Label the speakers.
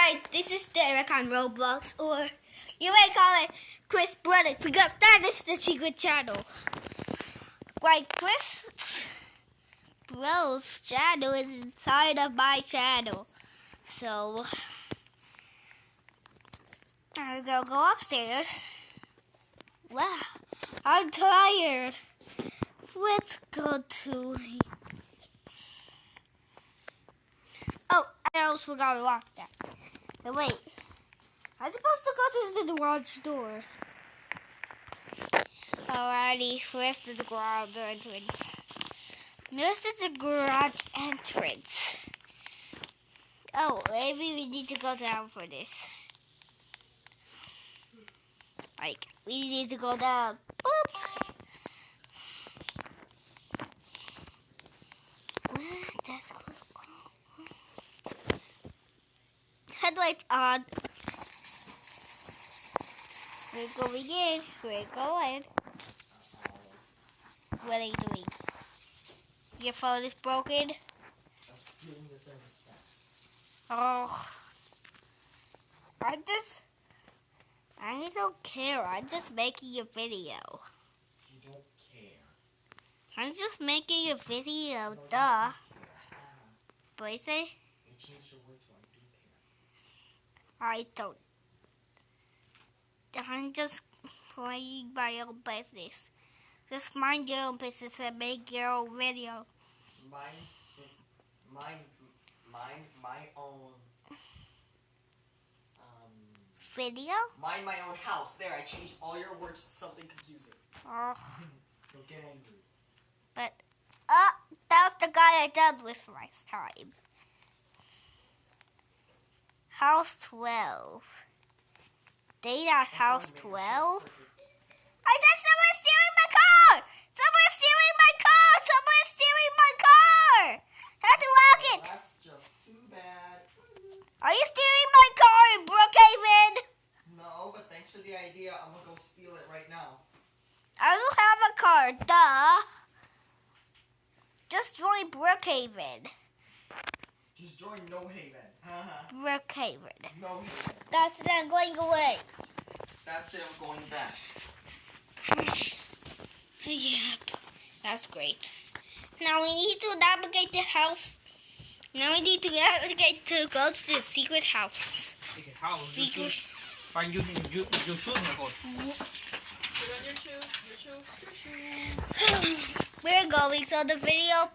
Speaker 1: Alright, this is Derek on Roblox, or you may call it Kris Brother, because that is the secret channel. Like, Kris Bro's channel is inside of my channel. So, I'm gonna go upstairs. Wow, I'm tired. Let's go to... Oh, I almost forgot to lock that. But wait, I'm supposed to go to the garage door. Alrighty, where's the garage entrance? This is the garage entrance. Oh, maybe we need to go down for this. Like, we need to go down. Boop. That's cool. Headlights on. We're going in. We're going. What are you doing? Your phone is broken?
Speaker 2: I'm stealing the thermostat.
Speaker 1: Oh. I don't care. I'm just making a video.
Speaker 2: You don't care.
Speaker 1: I'm just making a video,
Speaker 2: No,
Speaker 1: duh.
Speaker 2: you
Speaker 1: What you say?
Speaker 2: I changed your word to I do care.
Speaker 1: I don't. I'm just playing my own business. Just mind your own business and make your own video.
Speaker 2: My own.
Speaker 1: Video?
Speaker 2: Mind my own house. There, I changed all your words to something confusing.
Speaker 1: Oh.
Speaker 2: So get angry.
Speaker 1: But, that was the guy I dealt with last time. House 12. They at House 12? I said someone's stealing my car! Someone's stealing my car! Someone's stealing my car! I have to lock it!
Speaker 2: That's just too bad.
Speaker 1: Are you stealing my car in Brookhaven?
Speaker 2: No, but thanks for the idea. I'm gonna go steal it right now.
Speaker 1: I don't have a car, duh. Just join Brookhaven.
Speaker 2: Just join No Haven.
Speaker 1: Brookhaven.
Speaker 2: No Haven.
Speaker 1: That's it, I'm going away.
Speaker 2: That's it, I'm going back.
Speaker 1: Yep, that's great. Now we need to navigate the house. Now we need to navigate to go to the secret house.
Speaker 3: Secret house?
Speaker 1: Secret.
Speaker 3: Are you shooting the code?
Speaker 4: Put on your shoes, your shoes.
Speaker 1: We're going, so the video.